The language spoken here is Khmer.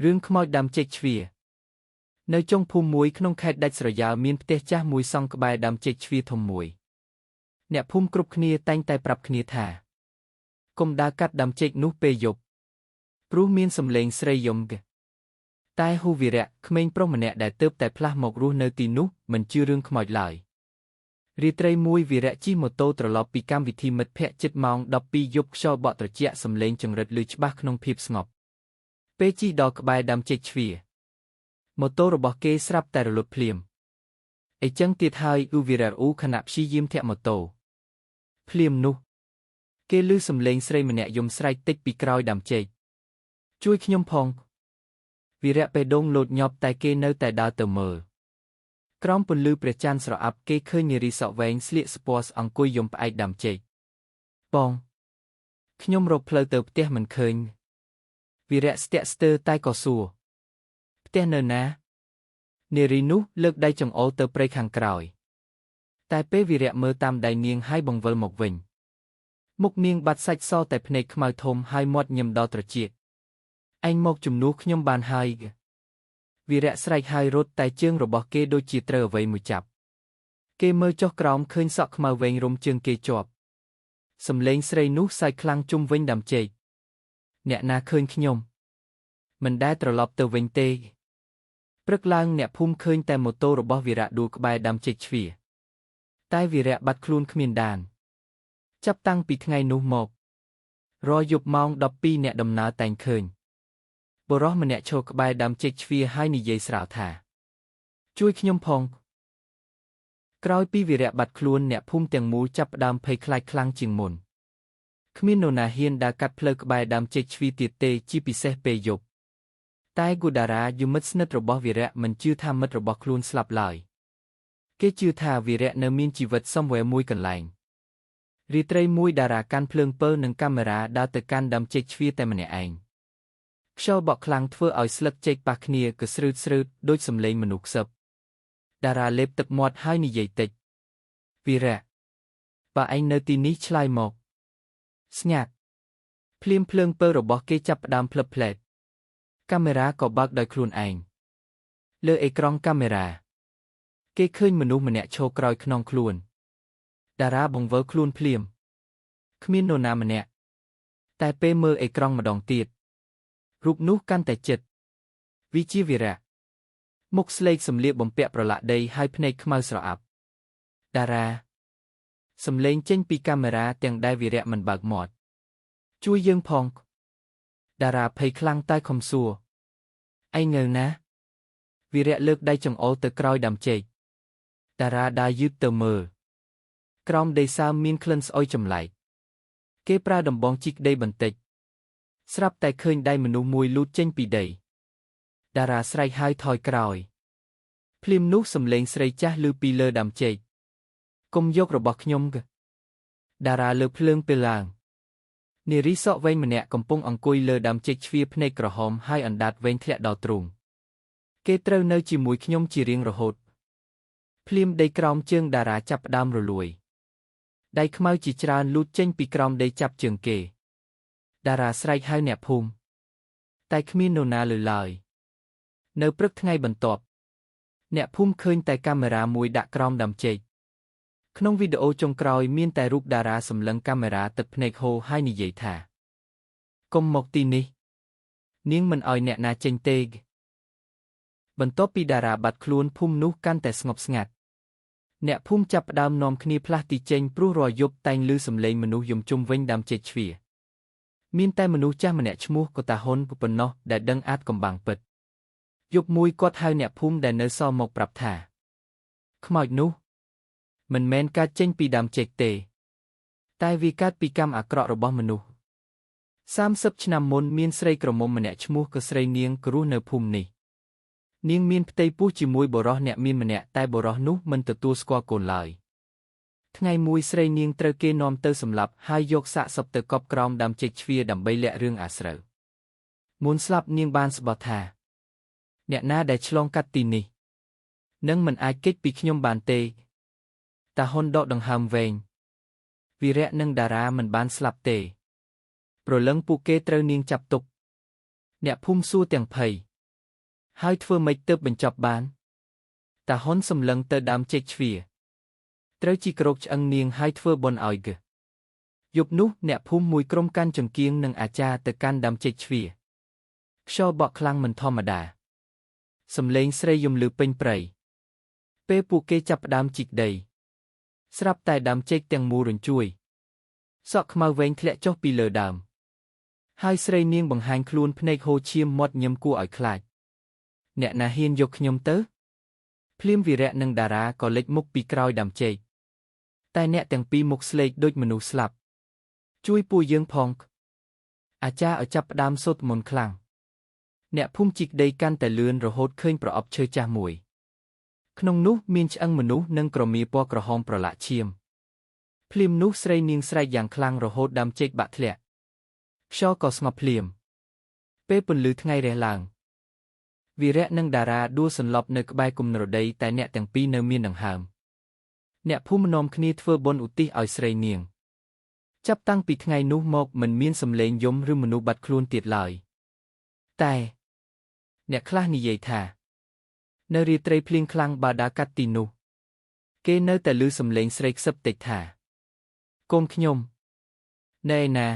រឿងខ្មោចដើមចេកជ្វានៅចុងភូមិមួយក្នុងខេត្តដាច់ស្រយាលមានផ្ទះចាស់មួយសង់ក្បែរដើមចេកជ្វាធំមួយអ្នកភូមិគ្រប់គ្នាតែងតែប្រាប់គ្នាថាកុំដើរកាត់ដើមចេកនោះពេលយប់ព្រោះមានសម្លេងស្រីយំតែហ៊ូវីរៈក្មេងប្រុសម្នាក់ដែលទើបតែផ្លាស់មករស់នៅទីនោះមិនជឿរឿងខ្មោចឡើយរាត្រីមួយវីរៈជិះម៉ូតូត្រឡប់ពីកម្មវិធីមិត្តភក្តិជិតម៉ោង12យប់ខ្យល់បក់ត្រជាក់សម្លេងចង្រិតឮច្បាស់ក្នុងភាពស្ងប់ពេលជិះដល់ក្បែរដើមចេកជ្វាម៉ូតូរបស់គេស្រាប់តែរលត់ភ្លាមអីចឹងទៀតហើយហ៊ូវីរៈខណៈព្យាយាមធាក់ម៉ូតូភ្លាមនោះគេឮសំឡេងស្រីម្នាក់យំស្រែកតិចពីក្រោយដើមចេកជួយខ្ញុំផងវីរៈបេះដូងលោតញាប់តែគេនៅតែដើរទៅមើលក្រោមពន្លឺព្រះច័ន្ទស្រអាប់គេឃើញនារីសក់វែងស្លៀកស្ពណ៌អង្គុយយំផ្អែកដើមចេកបងខ្ញុំរកផ្លូវទៅផ្ទះមិនឃើញវីរៈស្ទាក់ស្ទើរតែក៏សួរផ្ទះនៅណានារីនោះលើកដៃចង្អុលទៅព្រៃខាងក្រោយតែពេលវីរៈមើលតាមដៃនាងហើយបង្វិលមកវិញមុខនាងបាត់សាច់សតែភ្នែកខ្មៅធំហើយមាត់ញឹមដល់ត្រចៀកឯងមកជំនួសខ្ញុំបានហើយវីរៈស្រែកហើយរត់តែជើងរបស់គេដូចជាត្រូវអ្វីមួយចាប់គេមើលចុះក្រោមឃើញសក់ខ្មៅវែងរុំជើងគេជាប់សំឡេងស្រីនោះសើចខ្លាំងជុំវិញដើមចេកអ្នកណាឃើញខ្ញុំមិនដែលត្រឡប់ទៅវិញទេព្រឹកឡើងអ្នកភូមិឃើញតែម៉ូតូរបស់វីរៈដួលក្បែរដើមចេកជ្វាតែវីរៈបាត់ខ្លួនគ្មានដានចាប់តាំងពីថ្ងៃនោះមករយប់ម៉ោង12អ្នកដំណើរតែងឃើញបុរសម្នាក់ឈរក្បែរដើមចេកជ្វាហើយនិយាយស្រាលថាជួយខ្ញុំផងក្រោយពីវីរៈបាត់ខ្លួនអ្នកភូមិទាំងមូលចាប់ផ្ដើមភ័យខ្លាចខ្លាំងជាងមុនគ្មាននរណាហ៊ានដើរកាត់ផ្លូវក្បែរដើមចេកជ្វាទៀតទេជាពិសេសពេលយប់តែគូដារ៉ាយមិត្តស្និទ្ធរបស់វីរៈមិនជឿថាមិត្តរបស់ខ្លួនស្លាប់ឡើយគេជឿថាវីរៈនៅមានជីវិតសំវែមួយកន្លែងរាត្រីមួយតារាកាន់ភ្លើងពើនិងកាមេរ៉ាដើរទៅកាន់ដើមចេកជ្វាតែម្នាក់ឯងខ្យល់បក់ខ្លាំងធ្វើឲ្យស្លឹកចេកប៉ះគ្នាកស្រើតដូចសំឡេងមនុស្សខ្សឹបតារាលេបទឹកមាត់ហើយនិយាយតិចវីរៈបើឯងនៅទីនេះឆ្លើយមកស្ងាត់ភ្លាមភ្លើងពើរបស់គេចាប់ផ្ដើមភ្លឹបភ្លែតកាមេរ៉ាក៏បើកដោយខ្លួនឯងលើអេក្រង់កាមេរ៉ាគេឃើញមនុស្សម្នាក់ឈរក្រោយខ្នងខ្លួនតារាបង្វិលខ្លួនភ្លាមគ្មាននរណាម្នាក់តែពេលមើលអេក្រង់ម្ដងទៀតរូបនោះកាន់តែជិតវាជាវីរៈមុខស្លេកសម្លៀកបំពាក់ប្រឡាក់ដីហើយភ្នែកខ្មៅស្រអាប់តារាសំឡេងចេញពីកាមេរ៉ាទាំងដែលវីរៈមិនបើកមាត់ជួយយើងផងតារាភ័យខ្លាំងតែខំសួរឯងនៅណាវីរៈលើកដៃចង្អុលទៅក្រោយដើមចេកតារាដើរយឺតទៅមើលក្រោមដីសើមមានក្លិនស្អុយចម្លែកគេប្រើដំបងជីកដីបន្តិចស្រាប់តែឃើញដៃមនុស្សមួយលូតចេញពីដីតារាស្រែកហើយថយក្រោយភ្លាមនោះសំឡេងស្រីចាស់ឮពីលើដើមចេកកុំយករបស់ខ្ញុំតារាលើកភ្លើងពេលឡើងនារីសក់វែងម្នាក់កំពុងអង្គុយលើដើមចេកជ្វាភ្នែកក្រហមហើយអណ្ដាតវែងធ្លាក់ដល់ទ្រូងគេត្រូវនៅជាមួយខ្ញុំជារៀងរហូតភ្លាមដីក្រោមជើងតារាចាប់ផ្ដើមរលួយដៃខ្មៅជាច្រើនលូតចេញពីក្រោមដីចាប់ជើងគេតារាស្រែកហៅអ្នកភូមិតែគ្មាននរណាលើឡើយនៅព្រឹកថ្ងៃបន្ទាប់អ្នកភូមិឃើញតែកាមេរ៉ាមួយដាក់ក្រោមដើមចេកក្នុងវីដេអូចុងក្រោយមានតែរូបតារាសម្លឹងកាមេរ៉ាទឹកភ្នែកហូរហើយនិយាយថាកុំមកទីនេះនាងមិនអោយអ្នកណាចេញទេបន្ទាប់ពីតារាបាត់ខ្លួនភូមិនោះកាន់តែស្ងប់ស្ងាត់អ្នកភូមិចាប់ផ្ដើមនាំគ្នាផ្លាស់ទីចេញព្រោះរាល់យប់តែងឮសំឡេងមនុស្សយំជុំវិញដើមចេកជ្វាមានតែមនុស្សចាស់ម្នាក់ឈ្មោះកតាហ៊ុនប៉ុណ្ណោះដែលដឹងអាចកំបាំងពិតយប់មួយគាត់ហៅអ្នកភូមិដែលនៅសល់មកប្រាប់ថាខ្មោចនោះមិនមែនកើតចេញពីដើមចេកទេតែវាកើតពីកម្មអាក្រក់របស់មនុស្ស30ឆ្នាំមុនមានស្រីក្រមុំម្នាក់ឈ្មោះកស្រីនាងគ្រោះនៅភូមិនេះនាងមានផ្ទៃពោះជាមួយបុរសអ្នកមានម្នាក់តែបុរសនោះមិនទទួលស្គាល់កូនឡើយថ្ងៃមួយស្រីនាងត្រូវគេនាំទៅសម្លាប់ហើយយកសាកសពទៅកប់ក្រោមដើមចេកជ្វាដើម្បីលាក់រឿងអាស្រូវមុនស្លាប់នាងបានស្បត់ថាអ្នកណាដែលឆ្លងកាត់ទីនេះនឹងមិនអាចគេចពីខ្ញុំបានទេតាហ៊ុនដកដង្ហើមវែងវីរៈនិងតារាមិនបានស្លាប់ទេព្រលឹងពួកគេត្រូវនាងចាប់ទុក អ្នកភូមិសួរទាំងភ័យហើយធ្វើម៉េចទើបបញ្ចប់បានតាហ៊ុនសម្លឹងទៅដើមចេកជ្វាត្រូវជីក្រោកឆ្អឹងនាងហើយធ្វើបុណ្យឲ្យគឹយប់នោះអ្នកភូមិមួយក្រុមកាន់ចង្គៀងនិងអាចារ្យទៅកាន់ដើមចេកជ្វាខ្យល់បក់ខ្លាំងមិនធម្មតាសំឡេងស្រីយំលឺពេញព្រៃពេលពួកគេចាប់ផ្ដើមជីកដីស្រាប់តែដើមចេកទាំងមូលរញ្ជួយសក់ខ្មៅវែងធ្លាក់ចុះពីលើដើមហើយស្រីនាងបង្ហាញខ្លួនភ្នែកហូរឈាមមាត់ញឹមគួរឲ្យខ្លាចអ្នកណាហ៊ានយកខ្ញុំទៅភ្លាមវីរៈនិងតារាក៏លេចមុខពីក្រោយដើមចេកតែអ្នកទាំងពីរមុខស្លេកដូចមនុស្សស្លាប់ជួយពួកយើងផងអាចារ្យឲ្យចាប់ផ្ដើមសូត្រមន្តខ្លាំងអ្នកភូមិជីកដីកាន់តែលឿនរហូតឃើញប្រអប់ឈើចាស់មួយក្នុងនោះមានឆ្អឹងមនុស្សនិងក្រមាពណ៌ក្រហមប្រឡាក់ឈាមភ្លាមនោះស្រីនាងស្រែកយ៉ាងខ្លាំងរហូតដើមចេកបាក់ធ្លាក់ខ្យល់ក៏ស្ងប់ភ្លាមពេលពន្លឺថ្ងៃរះឡើងវីរៈនិងតារាដួលសន្លប់នៅក្បែរគុម្នរដីតែអ្នកទាំងពីរនៅមានដង្ហើមអ្នកភូមិនាំគ្នាធ្វើបុណ្យឧទ្ទិសឲ្យស្រីនាងចាប់តាំងពីថ្ងៃនោះមកមិនមានសម្លេងយំឬមនុស្សបាត់ខ្លួនទៀតឡើយតែអ្នកខ្លះនិយាយថានៅរាត្រីភ្លៀងខ្លាំងបាដាកាត់ទីនោះគេនៅតែឮសម្លេងស្រីខ្សឹបតិចថាកូនខ្ញុំនៅឯណា